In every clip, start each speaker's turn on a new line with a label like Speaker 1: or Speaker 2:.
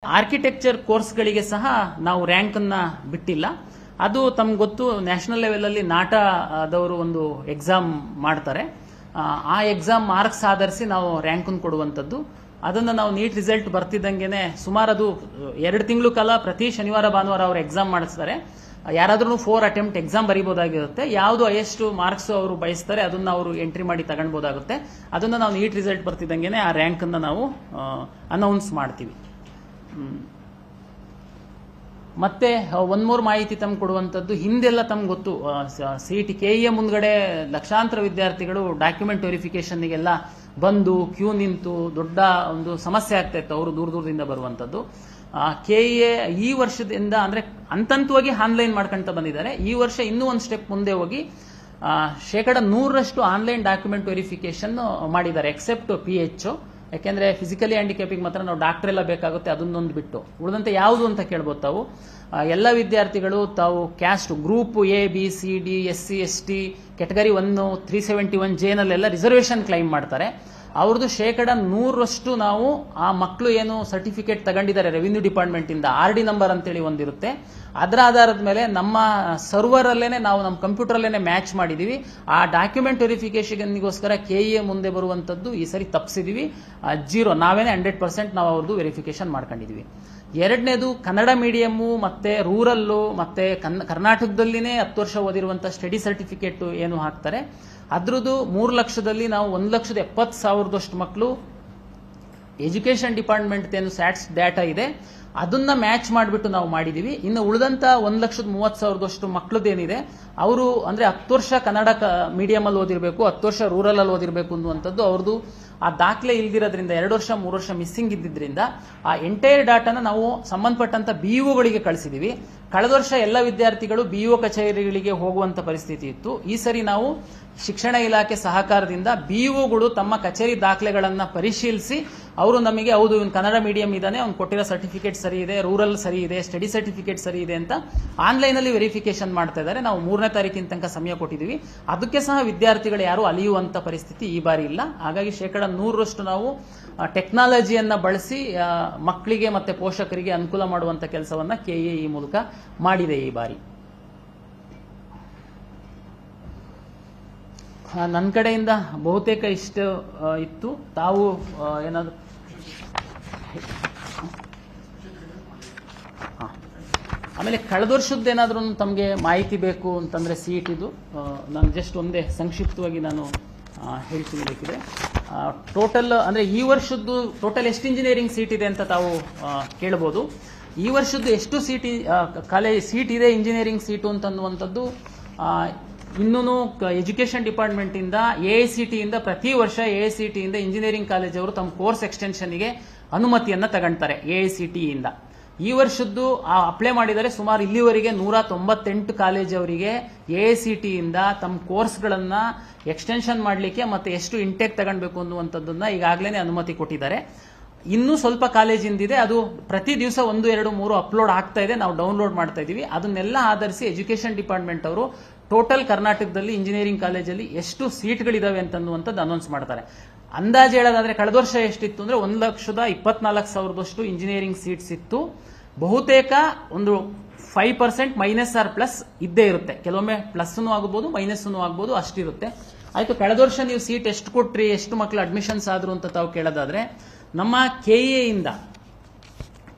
Speaker 1: Architecture ಕೋರ್ಸ್ಗಳಿಗೆ ಸಹ ನಾವು ರ್ಯಾಂಕ್ ಅನ್ನ ಬಿಟ್ಟಿಲ್ಲ. ಅದು ತಮ್ಗೆ ಗೊತ್ತು, ನ್ಯಾಷನಲ್ ಲೆವೆಲ್ ಅಲ್ಲಿ ನಾಟಾದವರು ಒಂದು ಎಕ್ಸಾಮ್ ಮಾಡ್ತಾರೆ. ಆ ಎಕ್ಸಾಮ್ ಮಾರ್ಕ್ಸ್ ಆಧರಿಸಿ ನಾವು ರ್ಯಾಂಕ್ ಕೊಡುವಂಥದ್ದು. ಅದನ್ನು ನಾವು ನೀಟ್ ರಿಸಲ್ಟ್ ಬರ್ತಿದ್ದಂಗೆನೆ ಸುಮಾರು ಅದು 2 ತಿಂಗಳು ಕಾಲ ಪ್ರತಿ ಶನಿವಾರ ಭಾನುವಾರ ಅವರು ಎಕ್ಸಾಮ್ ಮಾಡಿಸ್ತಾರೆ. ಯಾರಾದ್ರೂ 4 ಅಟೆಂಪ್ಟ್ ಎಕ್ಸಾಮ್ ಬರೀಬಹುದಾಗಿರುತ್ತೆ. ಯಾವುದು ಹೈಯೆಸ್ಟ್ ಮಾರ್ಕ್ಸ್ ಅವರು ಬಯಸ್ತಾರೆ ಅದನ್ನ ಅವರು ಎಂಟ್ರಿ ಮಾಡಿ ತಗೊಳ್ಬಹುದಾಗುತ್ತೆ. ಅದನ್ನ ನಾವು ನೀಟ್ ರಿಸಲ್ಟ್ ಬರ್ತಿದ್ದಂಗೆನೆ ಆ ರ್ಯಾಂಕ್ ಅನ್ನ ನಾವು ಅನೌನ್ಸ್ ಮಾಡ್ತೀವಿ. ಮತ್ತೆ ಒಂದ್ ಮೂರು ಮಾಹಿತಿ ತಮ್ಗೆ ಕೊಡುವಂಥದ್ದು, ಹಿಂದೆಲ್ಲ ತಮ್ಗೆ ಗೊತ್ತು, ಸಿಇಟಿ ಕೆಇಎ ಮುಂದ್ಗಡೆ ಲಕ್ಷಾಂತರ ವಿದ್ಯಾರ್ಥಿಗಳು ಡಾಕ್ಯುಮೆಂಟ್ ವೆರಿಫಿಕೇಶನ್ಗೆಲ್ಲ ಬಂದು ಕ್ಯೂ ನಿಂತು ದೊಡ್ಡ ಒಂದು ಸಮಸ್ಯೆ ಆಗ್ತಾ ಇತ್ತು ಅವರು ದೂರದಿಂದ ಬರುವಂಥದ್ದು. ಕೆಇಎ ಈ ವರ್ಷದಿಂದ ಅಂದ್ರೆ ಹಂತವಾಗಿ ಆನ್ಲೈನ್ ಮಾಡ್ಕೊಂತ ಬಂದಿದ್ದಾರೆ. ಈ ವರ್ಷ ಇನ್ನೂ ಒಂದು ಸ್ಟೆಪ್ ಮುಂದೆ ಹೋಗಿ 100% ಆನ್ಲೈನ್ ಡಾಕ್ಯುಮೆಂಟ್ ವೆರಿಫಿಕೇಶನ್ ಮಾಡಿದ್ದಾರೆ, ಎಕ್ಸೆಪ್ಟ್ PH. ಯಾಕೆಂದ್ರೆ ಫಿಸಿಕಲಿ ಹ್ಯಾಂಡಿಕ್ಯಾಪಿಗೆ ಮಾತ್ರ ನಾವು ಡಾಕ್ಟರ್ ಎಲ್ಲ ಬೇಕಾಗುತ್ತೆ, ಅದನ್ನೊಂದು ಬಿಟ್ಟು ಉಳಿದಂತೆ ಯಾವುದು ಅಂತ ಕೇಳ್ಬೋದು ತಾವು. ಎಲ್ಲ ವಿದ್ಯಾರ್ಥಿಗಳು ತಾವು caste group ABCD SC ST category 1 371 ಜೇನಲ್ಲೆಲ್ಲ ರಿಸರ್ವೇಶನ್ ಕ್ಲೈಮ್ ಮಾಡ್ತಾರೆ. ಅವ್ರದ್ದು 100% ನಾವು ಆ ಮಕ್ಕಳು ಏನು ಸರ್ಟಿಫಿಕೇಟ್ ತಗೊಂಡಿದ್ದಾರೆ ರೆವಿನ್ಯೂ ಡಿಪಾರ್ಟ್ಮೆಂಟ್ ಇಂದ, RD ನಂಬರ್ ಅಂತೇಳಿ ಒಂದಿರುತ್ತೆ, ಅದರ ಆಧಾರದ ಮೇಲೆ ನಮ್ಮ ಸರ್ವರ್ ಅಲ್ಲೇನೆ ನಾವು ನಮ್ಮ ಕಂಪ್ಯೂಟರ್ ಅಲ್ಲೇನೆ ಮ್ಯಾಚ್ ಮಾಡಿದೀವಿ. ಆ ಡಾಕ್ಯುಮೆಂಟ್ ವೆರಿಫಿಕೇಶನ್ಗೋಸ್ಕರ ಕೆಇಎ ಮುಂದೆ ಬರುವಂತದ್ದು ಈ ಸರಿ ತಪ್ಪಿಸಿದೀವಿ. 0 ನಾವೇನೆ 100% ನಾವು ಅವ್ರದ್ದು ವೆರಿಫಿಕೇಶನ್ ಮಾಡ್ಕೊಂಡಿದೀವಿ. ಎರಡನೇದು, ಕನ್ನಡ ಮೀಡಿಯಮ್ಮು ಮತ್ತೆ ರೂರಲ್ಲು ಮತ್ತೆ ಕರ್ನಾಟಕದಲ್ಲಿನೇ 10 ವರ್ಷ ಓದಿರುವಂತಹ ಸ್ಟಡಿ ಸರ್ಟಿಫಿಕೇಟ್ ಏನು ಹಾಕ್ತಾರೆ ಅದ್ರದ್ದು 3 ಲಕ್ಷದಲ್ಲಿ ನಾವು 1,70,000 ಮಕ್ಕಳು ಎಜುಕೇಶನ್ ಡಿಪಾರ್ಟ್ಮೆಂಟ್ ಏನು ಸ್ಯಾಟ್ಸ್ ಡಾಟಾ ಇದೆ ಅದನ್ನ ಮ್ಯಾಚ್ ಮಾಡಿಬಿಟ್ಟು ನಾವು ಮಾಡಿದೀವಿ. ಇನ್ನು ಉಳಿದಂತ 1,30,000 ಮಕ್ಕಳದೇನಿದೆ ಅವರು ಅಂದ್ರೆ 10 ವರ್ಷ ಕನ್ನಡ ಮೀಡಿಯಂ ಅಲ್ಲಿ ಓದಿರಬೇಕು, 10 ವರ್ಷ ರೂರಲ್ ಅಲ್ಲಿ ಓದಿರಬೇಕು ಅನ್ನುವಂಥದ್ದು ಅವ್ರದ್ದು ಆ ದಾಖಲೆ ಇಲ್ದಿರೋದ್ರಿಂದ 2 ವರ್ಷ 3 ವರ್ಷ ಮಿಸ್ಸಿಂಗ್ ಇದ್ದಿದ್ರಿಂದ ಆ ಎಂಟೈರ್ ಡಾಟಾನ ನಾವು ಸಂಬಂಧಪಟ್ಟಂತ BEOಗಳಿಗೆ ಕಳಿಸಿದೀವಿ. ಕಳೆದ ವರ್ಷ ಎಲ್ಲ ವಿದ್ಯಾರ್ಥಿಗಳು BEO ಕಚೇರಿಗಳಿಗೆ ಹೋಗುವಂತ ಪರಿಸ್ಥಿತಿ ಇತ್ತು. ಈ ಸರಿ ನಾವು ಶಿಕ್ಷಣ ಇಲಾಖೆ ಸಹಕಾರದಿಂದ BEOಗಳು ತಮ್ಮ ಕಚೇರಿ ದಾಖಲೆಗಳನ್ನ ಪರಿಶೀಲಿಸಿ ಅವರು ನಮಗೆ ಹೌದು ಇವನು ಕನ್ನಡ ಮೀಡಿಯಂ ಇದ್ದಾನೆ, ಅವ್ನು ಕೊಟ್ಟಿರೋ ಸರ್ಟಿಫಿಕೇಟ್ ಸರಿ ಇದೆ, ರೂರಲ್ ಸರಿ ಇದೆ, ಸ್ಟಡಿ ಸರ್ಟಿಫಿಕೇಟ್ ಸರಿ ಇದೆ ಅಂತ ಆನ್ಲೈನ್ ಅಲ್ಲಿ ವೆರಿಫಿಕೇಶನ್ ಮಾಡ್ತಾ ಇದ್ದಾರೆ. ನಾವು 3ನೇ ತಾರೀಕಿನ ತನಕ ಸಮಯ ಕೊಟ್ಟಿದ್ದೀವಿ. ಅದಕ್ಕೆ ಸಹ ವಿದ್ಯಾರ್ಥಿಗಳು ಯಾರು ಅಲಿಯುವಂತ ಪರಿಸ್ಥಿತಿ ಈ ಬಾರಿ ಇಲ್ಲ. ಹಾಗಾಗಿ 100% ನಾವು ಟೆಕ್ನಾಲಜಿಯನ್ನ ಬಳಸಿ ಮಕ್ಕಳಿಗೆ ಮತ್ತೆ ಪೋಷಕರಿಗೆ ಅನುಕೂಲ ಮಾಡುವಂತ ಕೆಲಸವನ್ನ ಕೆಇಎ ಈ ಮೂಲಕ ಮಾಡಿದೆ ಈ ಬಾರಿ. ನನ್ನ ಕಡೆಯಿಂದ ಬಹುತೇಕ ಇಷ್ಟು ಇತ್ತು. ತಾವು ಏನಾದ್ರು ಆಮೇಲೆ ಕಳೆದ ವರ್ಷದ್ದು ಏನಾದ್ರೂ ತಮಗೆ ಮಾಹಿತಿ ಬೇಕು ಅಂತಂದ್ರೆ ಸಿಇಟಿದು ನಾನು ಜಸ್ಟ್ ಒಂದೇ ಸಂಕ್ಷಿಪ್ತವಾಗಿ ನಾನು ಹೇಳ್ತೀನಿ ಬೇಕಿದೆ. ಟೋಟಲ್ ಅಂದ್ರೆ ಈ ವರ್ಷದ್ದು ಟೋಟಲ್ ಎಷ್ಟು ಇಂಜಿನಿಯರಿಂಗ್ ಸೀಟ್ ಇದೆ ಅಂತ ತಾವು ಕೇಳಬಹುದು. ಈ ವರ್ಷದ್ದು ಎಷ್ಟು ಸೀಟ್ ಇದೆ ಇಂಜಿನಿಯರಿಂಗ್ ಸೀಟು ಅಂತನ್ನುವಂಥದ್ದು ಇನ್ನೂ ಎಜುಕೇಶನ್ ಡಿಪಾರ್ಟ್ಮೆಂಟ್ ಇಂದ AICT ಇಂದ ಪ್ರತಿ ವರ್ಷ AICT ಇಂದ ಇಂಜಿನಿಯರಿಂಗ್ ಕಾಲೇಜ್ ಅವರು ತಮ್ಮ ಕೋರ್ಸ್ ಎಕ್ಸ್ಟೆನ್ಷನ್ಗೆ ಅನುಮತಿಯನ್ನ ತಗೊಂತಾರೆ AICT ಇಂದ. ಈ ವರ್ಷದ್ದು ಅಪ್ಲೈ ಮಾಡಿದರೆ ಸುಮಾರು ಇಲ್ಲಿವರೆಗೆ 198 ಕಾಲೇಜ್ ಅವರಿಗೆ AICT ಇಂದ ತಮ್ಮ ಕೋರ್ಸ್ಗಳನ್ನ ಎಕ್ಸ್ಟೆನ್ಷನ್ ಮಾಡಲಿಕ್ಕೆ ಮತ್ತೆ ಎಷ್ಟು ಇಂಟೇಕ್ ತಗೊಳ್ಬೇಕು ಅನ್ನುವಂಥದ್ದನ್ನ ಈಗಾಗಲೇ ಅನುಮತಿ ಕೊಟ್ಟಿದ್ದಾರೆ. ಇನ್ನೂ ಸ್ವಲ್ಪ ಕಾಲೇಜಿಂದಿದೆ, ಅದು ಪ್ರತಿ ದಿವಸ 1, 2, 3 ಅಪ್ಲೋಡ್ ಆಗ್ತಾ ಇದೆ, ನಾವು ಡೌನ್ಲೋಡ್ ಮಾಡ್ತಾ ಇದೀವಿ. ಅದನ್ನೆಲ್ಲ ಆಧರಿಸಿ ಎಜುಕೇಶನ್ ಡಿಪಾರ್ಟ್ಮೆಂಟ್ ಅವರು ಟೋಟಲ್ ಕರ್ನಾಟಕದಲ್ಲಿ ಇಂಜಿನಿಯರಿಂಗ್ ಕಾಲೇಜಲ್ಲಿ ಎಷ್ಟು ಸೀಟ್ಗಳಿದಾವೆ ಅಂತನ್ನುವಂಥದ್ದು ಅನೌನ್ಸ್ ಮಾಡ್ತಾರೆ. ಅಂದಾಜು ಹೇಳೋದಾದ್ರೆ ಕಳೆದ ವರ್ಷ ಎಷ್ಟಿತ್ತು ಅಂದ್ರೆ 1,24,000 ಇಂಜಿನಿಯರಿಂಗ್ ಸೀಟ್ಸ್ ಇತ್ತು. ಬಹುತೇಕ ಒಂದು 5% ಮೈನಸ್ ಆರ್ ಪ್ಲಸ್ ಇದ್ದೇ ಇರುತ್ತೆ, ಕೆಲವೊಮ್ಮೆ ಪ್ಲಸ್ನು ಆಗಬಹುದು ಮೈನಸ್ನು ಆಗಬಹುದು, ಅಷ್ಟಿರುತ್ತೆ. ಆಯ್ತು, ಕಳೆದ ವರ್ಷ ನೀವು ಸೀಟ್ ಎಷ್ಟು ಕೊಟ್ರಿ, ಎಷ್ಟು ಮಕ್ಕಳು ಅಡ್ಮಿಷನ್ಸ್ ಆದ್ರು ಅಂತ ತಾವು ಕೇಳೋದಾದ್ರೆ ನಮ್ಮ ಕೆಇಎ ಇಂದ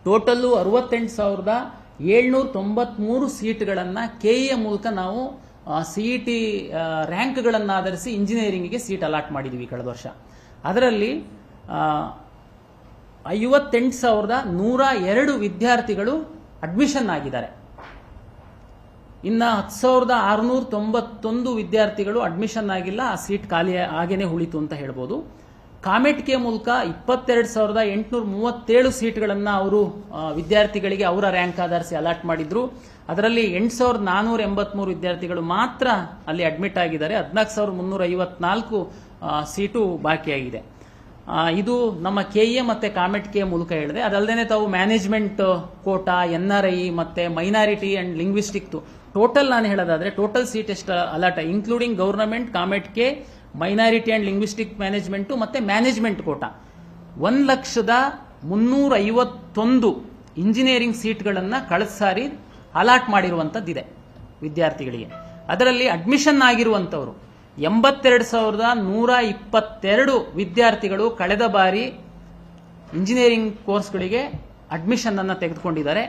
Speaker 1: ಟೋಟಲ್ 68,793 ಸೀಟ್ಗಳನ್ನ ಕೆಇಎ ಮೂಲಕ ನಾವು ಸಿಇಟಿ ರ್ಯಾಂಕ್ಗಳನ್ನು ಆಧರಿಸಿ ಇಂಜಿನಿಯರಿಂಗ್ಗೆ ಸೀಟ್ ಅಲಾಟ್ ಮಾಡಿದೀವಿ ಕಳೆದ ವರ್ಷ. ಅದರಲ್ಲಿ 58,102 ವಿದ್ಯಾರ್ಥಿಗಳು ಅಡ್ಮಿಷನ್ ಆಗಿದ್ದಾರೆ. ಇನ್ನ 10,691 ವಿದ್ಯಾರ್ಥಿಗಳು ಅಡ್ಮಿಷನ್ ಆಗಿಲ್ಲ, ಆ ಸೀಟ್ ಖಾಲಿ ಆಗೇನೆ ಉಳಿತು ಅಂತ ಹೇಳ್ಬೋದು. ಕಾಮೆಟ್ಕೆ ಮೂಲಕ 22,837 ಸೀಟ್ಗಳನ್ನ ಅವರು ವಿದ್ಯಾರ್ಥಿಗಳಿಗೆ ಅವರ ರ್ಯಾಂಕ್ ಆಧರಿಸಿ ಅಲಾಟ್ ಮಾಡಿದ್ರು. ಅದರಲ್ಲಿ 8,483 ವಿದ್ಯಾರ್ಥಿಗಳು ಮಾತ್ರ ಅಲ್ಲಿ ಅಡ್ಮಿಟ್ ಆಗಿದ್ದಾರೆ. 14,354 ಸೀಟು ಬಾಕಿಯಾಗಿದೆ. ಇದು ನಮ್ಮ ಕೆಇಎ ಮತ್ತೆ ಕಾಮೆಟ್ಕೆ ಮೂಲಕ ಹೇಳಿದೆ. ಅದಲ್ಲದೆ ತಾವು ಮ್ಯಾನೇಜ್ಮೆಂಟ್ ಕೋಟಾ, NRI ಮತ್ತೆ ಮೈನಾರಿಟಿ ಅಂಡ್ ಲಿಂಗ್ವಿಸ್ಟಿಕ್ ಟೋಟಲ್ ನಾನು ಹೇಳೋದಾದ್ರೆ ಟೋಟಲ್ ಸೀಟ್ ಎಷ್ಟು allot including government, COMEDK, minority and linguistic management ಮತ್ತೆ ಮ್ಯಾನೇಜ್ಮೆಂಟ್ ಕೋಟಾ 1,351 ಇಂಜಿನಿಯರಿಂಗ್ ಸೀಟ್ಗಳನ್ನು ಕಳೆದ ಸಾರಿ ಅಲಾಟ್ ಮಾಡಿರುವಂಥದ್ದಿದೆ ವಿದ್ಯಾರ್ಥಿಗಳಿಗೆ. ಅದರಲ್ಲಿ ಅಡ್ಮಿಷನ್ ಆಗಿರುವಂಥವ್ರು 82,122 ವಿದ್ಯಾರ್ಥಿಗಳು ಕಳೆದ ಬಾರಿ ಇಂಜಿನಿಯರಿಂಗ್ ಕೋರ್ಸ್ಗಳಿಗೆ ಅಡ್ಮಿಷನ್ ಅನ್ನು ತೆಗೆದುಕೊಂಡಿದ್ದಾರೆ.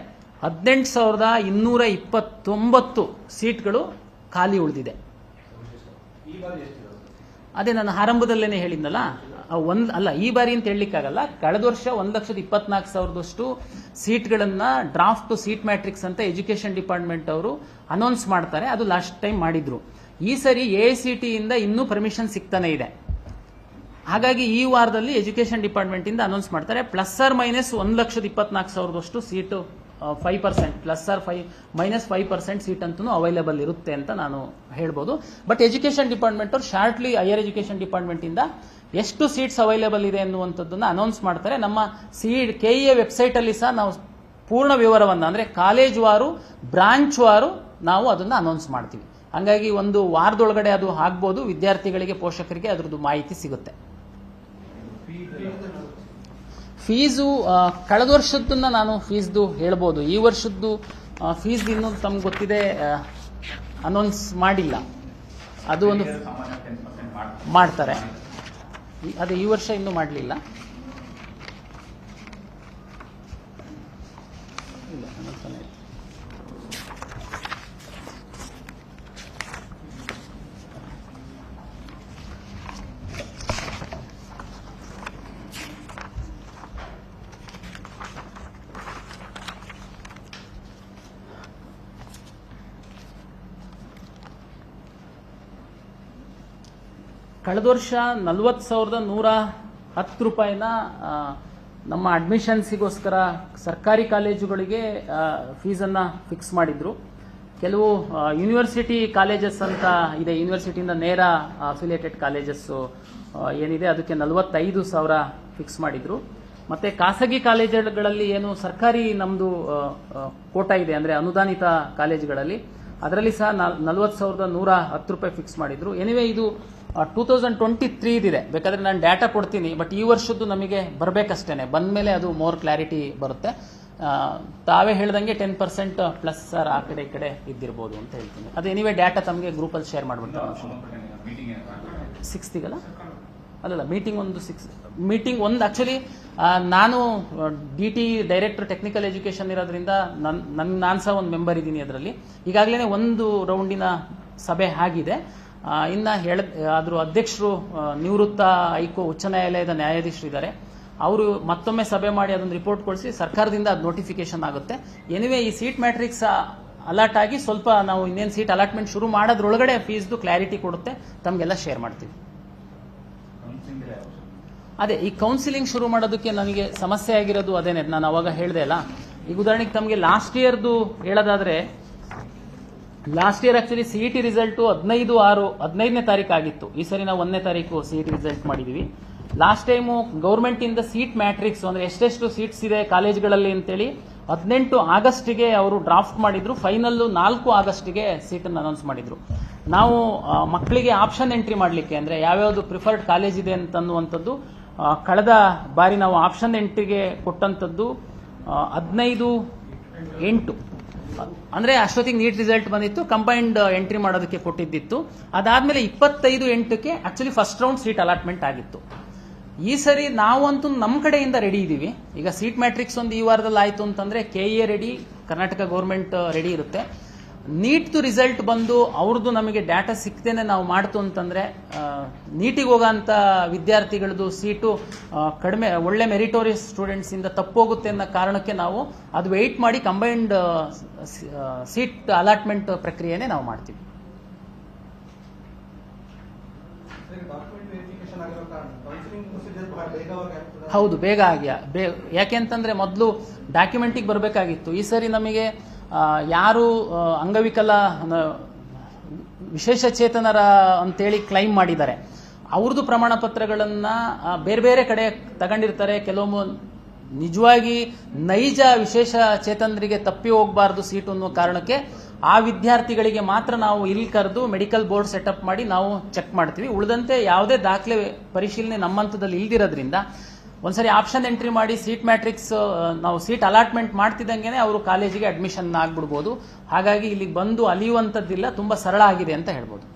Speaker 1: 18,229 ಸೀಟ್ಗಳು ಖಾಲಿ ಉಳಿದಿದೆ. ಅದೇ ನಾನು ಆರಂಭದಲ್ಲೇನೆ ಹೇಳಿದ್ನಲ್ಲ, ಈ ಬಾರಿ ಅಂತ ಹೇಳಲಿಕ್ಕಾಗಲ್ಲ. ಕಳೆದ ವರ್ಷ 1,24,000 ಸೀಟ್ಗಳನ್ನ ಡ್ರಾಫ್ಟ್ ಸೀಟ್ ಮ್ಯಾಟ್ರಿಕ್ಸ್ ಅಂತ ಎಜುಕೇಶನ್ ಡಿಪಾರ್ಟ್ಮೆಂಟ್ ಅವರು ಅನೌನ್ಸ್ ಮಾಡ್ತಾರೆ. ಅದು ಲಾಸ್ಟ್ ಟೈಮ್ ಮಾಡಿದ್ರು. ಈ ಸರಿ AICTE ಇಂದ ಇನ್ನೂ ಪರ್ಮಿಷನ್ ಸಿಗ್ತಾನೆ ಇದೆ. ಹಾಗಾಗಿ ಈ ವಾರದಲ್ಲಿ ಎಜುಕೇಶನ್ ಡಿಪಾರ್ಟ್ಮೆಂಟ್ ಇಂದ ಅನೌನ್ಸ್ ಮಾಡ್ತಾರೆ. Plus R minus 1,24,000 seat 5% plus R -5% seat ಅಂತೂ ಅವೈಲೇಬಲ್ ಇರುತ್ತೆ ಅಂತ ನಾನು ಹೇಳ್ಬೋದು. ಬಟ್ ಎಜುಕೇಶನ್ ಡಿಪಾರ್ಟ್ಮೆಂಟ್ ಅವರು ಶಾರ್ಟ್ಲಿ ಹೈಯರ್ ಎಜುಕೇಶನ್ ಡಿಪಾರ್ಟ್ಮೆಂಟ್ ಇಂದ ಎಷ್ಟು ಸೀಟ್ಸ್ ಅವೈಲೇಬಲ್ ಇದೆ ಅನ್ನುವಂಥದ್ದನ್ನ ಅನೌನ್ಸ್ ಮಾಡ್ತಾರೆ. ನಮ್ಮ KEA ವೆಬ್ಸೈಟ್ ಅಲ್ಲಿ ಸಹ ನಾವು ಪೂರ್ಣ ವಿವರವನ್ನು, ಅಂದ್ರೆ ಕಾಲೇಜ್ ವಾರು ಬ್ರಾಂಚ್ ವಾರು ನಾವು ಅದನ್ನ ಅನೌನ್ಸ್ ಮಾಡ್ತೀವಿ. ಹಂಗಾಗಿ ಒಂದು ವಾರದೊಳಗಡೆ ಅದು ಆಗ್ಬೋದು. ವಿದ್ಯಾರ್ಥಿಗಳಿಗೆ, ಪೋಷಕರಿಗೆ ಅದರದ್ದು ಮಾಹಿತಿ ಸಿಗುತ್ತೆ. ಫೀಸು ಕಳೆದ ವರ್ಷದ್ದನ್ನ ನಾನು ಫೀಸ್ದು ಹೇಳ್ಬೋದು. ಈ ವರ್ಷದ್ದು ಫೀಸ್ ಇನ್ನೂ ತಮ್ಗೆ ಗೊತ್ತಿದೆ, ಅನೌನ್ಸ್ ಮಾಡಿಲ್ಲ. ಅದು ಒಂದು ಮಾಡ್ತಾರೆ. ಅದೇ ಈ ವರ್ಷ ಇನ್ನೂ ಮಾಡಲಿಲ್ಲ. ಕಳೆದ ವರ್ಷ 40,110 ರೂಪಾಯಿನ ನಮ್ಮ ಅಡ್ಮಿಷನ್ಸಿಗೋಸ್ಕರ ಸರ್ಕಾರಿ ಕಾಲೇಜುಗಳಿಗೆ ಫೀಸನ್ನು ಫಿಕ್ಸ್ ಮಾಡಿದ್ರು. ಕೆಲವು ಯೂನಿವರ್ಸಿಟಿ ಕಾಲೇಜಸ್ ಅಂತ ಇದೆ, ಯೂನಿವರ್ಸಿಟಿಯಿಂದ ನೇರ ಅಫಿಲಿಯೇಟೆಡ್ ಕಾಲೇಜಸ್ ಏನಿದೆ ಅದಕ್ಕೆ 45,000 ಫಿಕ್ಸ್ ಮಾಡಿದ್ರು. ಮತ್ತೆ ಖಾಸಗಿ ಕಾಲೇಜುಗಳಲ್ಲಿ ಏನು ಸರ್ಕಾರಿ ನಮ್ದು ಕೋಟಾ ಇದೆ, ಅಂದ್ರೆ ಅನುದಾನಿತ ಕಾಲೇಜುಗಳಲ್ಲಿ, ಅದರಲ್ಲಿ ಸಹ 40,110 ರೂಪಾಯಿ ಫಿಕ್ಸ್ ಮಾಡಿದ್ರು. ಎನಿವೆ ಇದು 2023 ಇದೆ. ಬೇಕಾದ್ರೆ ನಾನು ಡಾಟಾ ಕೊಡ್ತೀನಿ, ಬಟ್ ಈ ವರ್ಷದ್ದು ನಮಗೆ ಬರಬೇಕಷ್ಟೇನೆ. ಬಂದ ಮೇಲೆ ಅದು ಮೋರ್ ಕ್ಲಾರಿಟಿ ಬರುತ್ತೆ. ತಾವೇ ಹೇಳ್ದಂಗೆ 10% ಪ್ಲಸ್ ಸರ್ ಆ ಕಡೆ ಈ ಕಡೆ ಇದ್ದಿರ್ಬೋದು ಅಂತ ಹೇಳ್ತೀನಿ. ಅದು ಎನಿವೆ ಡಾಟಾ ತಮಗೆ ಗ್ರೂಪಲ್ಲಿ ಶೇರ್ ಮಾಡ್ಬಿಡ್ತಾರೆ. 6th ಅಲ್ಲಲ್ಲ, ಮೀಟಿಂಗ್ ಒಂದು ಆಕ್ಚುಲಿ ನಾನು DT ಡೈರೆಕ್ಟರ್ ಟೆಕ್ನಿಕಲ್ ಎಜುಕೇಶನ್ ಇರೋದ್ರಿಂದ ನಾನು ಸಹ ಒಂದು ಮೆಂಬರ್ ಇದ್ದೀನಿ ಅದರಲ್ಲಿ. ಈಗಾಗಲೇ ಒಂದು ರೌಂಡಿನ ಸಭೆ ಆಗಿದೆ. ಇನ್ನ ಆದ್ರೂ ಅಧ್ಯಕ್ಷರು ನಿವೃತ್ತ ಉಚ್ಚ ನ್ಯಾಯಾಲಯದ ನ್ಯಾಯಾಧೀಶರು ಇದ್ದಾರೆ. ಅವರು ಮತ್ತೊಮ್ಮೆ ಸಭೆ ಮಾಡಿ ಅದೊಂದು ರಿಪೋರ್ಟ್ ಕೊಡಿಸಿ ಸರ್ಕಾರದಿಂದ ಅದು ನೋಟಿಫಿಕೇಶನ್ ಆಗುತ್ತೆ. ಎನಿವೆ ಈ ಸೀಟ್ ಮ್ಯಾಟ್ರಿಕ್ಸ್ ಅಲಾಟ್ ಆಗಿ ಸ್ವಲ್ಪ ನಾವು ಇನ್ನೇನು ಸೀಟ್ ಅಲಾಟ್ಮೆಂಟ್ ಶುರು ಮಾಡೋದ್ರೊಳಗಡೆ ಫೀಸ್ದು ಕ್ಲಾರಿಟಿ ಕೊಡುತ್ತೆ, ತಮಗೆಲ್ಲ ಶೇರ್ ಮಾಡ್ತೀವಿ. ಅದೇ ಈ ಕೌನ್ಸಿಲಿಂಗ್ ಶುರು ಮಾಡೋದಕ್ಕೆ ನನಗೆ ಸಮಸ್ಯೆ ಆಗಿರೋದು ಅದೇನೆ, ನಾನು ಅವಾಗ ಹೇಳಿದೆ ಅಲ್ಲ. ಈಗ ಉದಾಹರಣೆಗೆ ತಮಗೆ ಲಾಸ್ಟ್ ಇಯರ್ದು ಹೇಳೋದಾದ್ರೆ, last year actually CET result 15/6 ತಾರೀಕು ಆಗಿತ್ತು. ಈ ಸರಿ ನಾವು 1ನೇ ತಾರೀಕು CET ರಿಸಲ್ಟ್ ಮಾಡಿದೀವಿ. ಲಾಸ್ಟ್ ಟೈಮು ಗೌರ್ಮೆಂಟ್ ಇಂದ ಸೀಟ್ ಮ್ಯಾಟ್ರಿಕ್ಸ್ ಅಂದ್ರೆ ಎಷ್ಟೆಷ್ಟು ಸೀಟ್ಸ್ ಇದೆ ಕಾಲೇಜ್ಗಳಲ್ಲಿ ಅಂತೇಳಿ 18 ಆಗಸ್ಟ್ಗೆ ಅವರು ಡ್ರಾಫ್ಟ್ ಮಾಡಿದ್ರು. ಫೈನಲ್ 4 ಆಗಸ್ಟ್ಗೆ ಸೀಟನ್ನು ಅನೌನ್ಸ್ ಮಾಡಿದ್ರು. ನಾವು ಮಕ್ಕಳಿಗೆ ಆಪ್ಷನ್ ಎಂಟ್ರಿ ಮಾಡಲಿಕ್ಕೆ, ಅಂದ್ರೆ ಯಾವ್ಯಾವ್ದು ಪ್ರಿಫರ್ಡ್ ಕಾಲೇಜ್ ಇದೆ ಅಂತನ್ನುವಂಥದ್ದು ಕಳೆದ ಬಾರಿ ನಾವು ಆಪ್ಷನ್ ಎಂಟ್ರಿಗೆ ಕೊಟ್ಟಂಥದ್ದು 15/8, ಅಂದ್ರೆ ಅಷ್ಟೊತ್ತಿಗೆ ನೀಟ್ ರಿಸಲ್ಟ್ ಬಂದಿತ್ತು. ಕಂಬೈನ್ಡ್ ಎಂಟ್ರಿ ಮಾಡೋದಕ್ಕೆ ಕೊಟ್ಟಿದ್ದಿತ್ತು. ಅದಾದ್ಮೇಲೆ 25/8ಕ್ಕೆ actually first round seat allotment ಆಗಿತ್ತು. ಈ ಸರಿ ನಾವಂತೂ ನಮ್ಮ ಕಡೆಯಿಂದ ರೆಡಿ ಇದೀವಿ. ಈಗ ಸೀಟ್ ಮ್ಯಾಟ್ರಿಕ್ಸ್ ಒಂದು ಈ ವಾರದಲ್ಲಿ ಆಯ್ತು ಅಂತಂದ್ರೆ KEA ready, Karnataka government ready ಇರುತ್ತೆ. ನೀಟ್ದು ರಿಸಲ್ಟ್ ಬಂದು ಅವ್ರದ್ದು ನಮಗೆ ಡಾಟಾ ಸಿಕ್ತೇನೆ ನಾವು ಮಾಡ್ತು ಅಂತಂದ್ರೆ ನೀಟಿಗೆ ಹೋಗೋಂಥ ವಿದ್ಯಾರ್ಥಿಗಳದ್ದು ಸೀಟು ಕಡಿಮೆ, ಒಳ್ಳೆ ಮೆರಿಟೋರಿಯಸ್ ಸ್ಟೂಡೆಂಟ್ಸ್ ಇಂದ ತಪ್ಪೋಗುತ್ತೆ ಅನ್ನೋ ಕಾರಣಕ್ಕೆ ನಾವು ಅದು ವೆಯ್ಟ್ ಮಾಡಿ ಕಂಬೈನ್ಡ್ ಸೀಟ್ ಅಲಾಟ್ಮೆಂಟ್ ಪ್ರಕ್ರಿಯೆನೇ ನಾವು ಮಾಡ್ತೀವಿ. ಹೌದು, ಬೇಗ ಆಗ್ಯಾ. ಯಾಕೆಂತಂದ್ರೆ ಮೊದಲು ಡಾಕ್ಯುಮೆಂಟಿಗೆ ಬರಬೇಕಾಗಿತ್ತು. ಈ ಸರಿ ನಮಗೆ ಯಾರು ಅಂಗವಿಕಲ ವಿಶೇಷ ಚೇತನರ ಅಂತೇಳಿ ಕ್ಲೈಮ್ ಮಾಡಿದ್ದಾರೆ, ಅವ್ರದ್ದು ಪ್ರಮಾಣ ಪತ್ರಗಳನ್ನ ಬೇರೆ ಬೇರೆ ಕಡೆ ತಗೊಂಡಿರ್ತಾರೆ. ಕೆಲವೊಮ್ಮೆ ನಿಜವಾಗಿ ನೈಜ ವಿಶೇಷ ಚೇತನರಿಗೆ ತಪ್ಪಿ ಹೋಗಬಾರ್ದು ಸೀಟು ಅನ್ನೋ ಕಾರಣಕ್ಕೆ ಆ ವಿದ್ಯಾರ್ಥಿಗಳಿಗೆ ಮಾತ್ರ ನಾವು ಇಲ್ಲಿ ಕರೆದು ಮೆಡಿಕಲ್ ಬೋರ್ಡ್ ಸೆಟಪ್ ಮಾಡಿ ನಾವು ಚೆಕ್ ಮಾಡ್ತೀವಿ. ಉಳಿದಂತೆ ಯಾವುದೇ ದಾಖಲೆ ಪರಿಶೀಲನೆ ನಮ್ಮ ಹಂತದಲ್ಲಿ ಇಲ್ದಿರೋದ್ರಿಂದ ಒಂದ್ಸರಿ ಆಪ್ಷನ್ ಎಂಟ್ರಿ ಮಾಡಿ ಸೀಟ್ ಮ್ಯಾಟ್ರಿಕ್ಸ್ ನಾವು ಸೀಟ್ ಅಲಾಟ್ಮೆಂಟ್ ಮಾಡ್ತಿದ್ದಂಗೆ ಅವರು ಕಾಲೇಜಿಗೆ ಅಡ್ಮಿಷನ್ ಆಗ್ಬಿಡ್ಬೋದು. ಹಾಗಾಗಿ ಇಲ್ಲಿಗೆ ಬಂದು ಅಲಿಯುವಂಥದ್ದಿಲ್ಲ, ತುಂಬಾ ಸರಳ ಆಗಿದೆ ಅಂತ ಹೇಳ್ಬೋದು.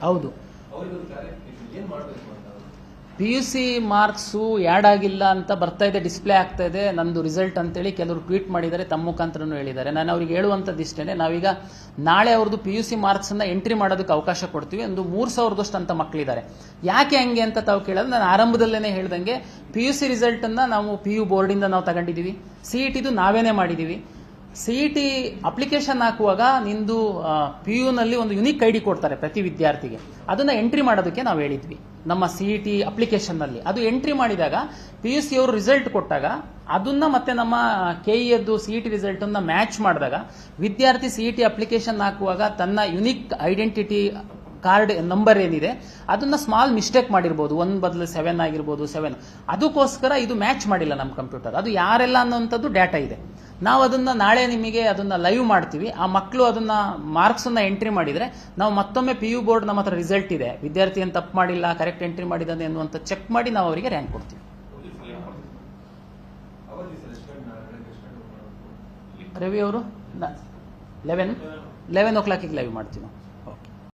Speaker 1: ಹೌದು, PUC ಮಾರ್ಕ್ಸು ಆ್ಯಡ್ ಆಗಿಲ್ಲ ಅಂತ ಬರ್ತಾ ಇದೆ, ಡಿಸ್ಪ್ಲೇ ಆಗ್ತಾ ಇದೆ ನಂದು ರಿಸಲ್ಟ್ ಅಂತೇಳಿ ಕೆಲವರು ಟ್ವೀಟ್ ಮಾಡಿದ್ದಾರೆ, ತಮ್ಮ ಮುಖಾಂತರನೂ ಹೇಳಿದ್ದಾರೆ. ನಾನು ಅವ್ರಿಗೆ ಹೇಳುವಂಥದ್ದು ಇಷ್ಟೇ, ನಾವೀಗ ನಾಳೆ ಅವ್ರದ್ದು PUC ಮಾರ್ಕ್ಸನ್ನು ಎಂಟ್ರಿ ಮಾಡೋದಕ್ಕೆ ಅವಕಾಶ ಕೊಡ್ತೀವಿ. ಒಂದು 3000 ಅಂತ ಮಕ್ಕಳಿದ್ದಾರೆ. ಯಾಕೆ ಹಂಗೆ ಅಂತ ತಾವು ಕೇಳಿದ್ರೆ, ನಾನು ಆರಂಭದಲ್ಲೇ ಹೇಳ್ದಂಗೆ PUC ರಿಸಲ್ಟನ್ನು ನಾವು PU ಬೋರ್ಡಿಂದ ನಾವು ತಗೊಂಡಿದ್ದೀವಿ, CETದು ನಾವೇನೇ ಮಾಡಿದ್ದೀವಿ. CET ಅಪ್ಲಿಕೇಶನ್ ಹಾಕುವಾಗ ನಿಂದು PUನಲ್ಲಿ ಒಂದು ಯುನಿಕ್ ID ಕೊಡ್ತಾರೆ ಪ್ರತಿ ವಿದ್ಯಾರ್ಥಿಗೆ, ಅದನ್ನ ಎಂಟ್ರಿ ಮಾಡೋದಕ್ಕೆ ನಾವು ಹೇಳಿದ್ವಿ ನಮ್ಮ CET ಅಪ್ಲಿಕೇಶನ್ನಲ್ಲಿ. ಅದು ಎಂಟ್ರಿ ಮಾಡಿದಾಗ PUC ಅವರು ರಿಸಲ್ಟ್ ಕೊಟ್ಟಾಗ ಅದನ್ನ ಮತ್ತೆ ನಮ್ಮ KEಯದ್ದು CET ರಿಸಲ್ಟ್ ಅನ್ನ ಮ್ಯಾಚ್ ಮಾಡಿದಾಗ ವಿದ್ಯಾರ್ಥಿ CET ಅಪ್ಲಿಕೇಶನ್ ಹಾಕುವಾಗ ತನ್ನ ಯುನಿಕ್ ಐಡೆಂಟಿಟಿ ಕಾರ್ಡ್ ನಂಬರ್ ಏನಿದೆ ಅದನ್ನ ಸ್ಮಾಲ್ ಮಿಸ್ಟೇಕ್ ಮಾಡಿರ್ಬೋದು, 1 ಬದಲು 7 ಆಗಿರ್ಬೋದು, 7. ಅದಕ್ಕೋಸ್ಕರ ಇದು ಮ್ಯಾಚ್ ಮಾಡಿಲ್ಲ ನಮ್ಮ ಕಂಪ್ಯೂಟರ್. ಅದು ಯಾರೆಲ್ಲ ಅನ್ನೋಂಥದ್ದು ಡಾಟಾ ಇದೆ. ನಾವು ಅದನ್ನ ನಾಳೆ ನಿಮಗೆ ಅದನ್ನ ಲೈವ್ ಮಾಡ್ತೀವಿ. ಆ ಮಕ್ಕಳು ಅದನ್ನ ಮಾರ್ಕ್ಸ್ ಅನ್ನ ಎಂಟ್ರಿ ಮಾಡಿದ್ರೆ ನಾವು ಮತ್ತೊಮ್ಮೆ PU ಬೋರ್ಡ್ ನಮ್ಮ ಹತ್ರ ರಿಸಲ್ಟ್ ಇದೆ, ವಿದ್ಯಾರ್ಥಿ ಏನು ತಪ್ಪು ಮಾಡಿಲ್ಲ, ಕರೆಕ್ಟ್ ಎಂಟ್ರಿ ಮಾಡಿದ್ದಾನೆ ಅನ್ನುವಂಥ ಚೆಕ್ ಮಾಡಿ ನಾವು ಅವರಿಗೆ ರ್ಯಾಂಕ್ ಕೊಡ್ತೀವಿ. ರವಿ ಅವರು 11 o'clock ಲೈವ್ ಮಾಡ್ತೀವಿ ನಾವು.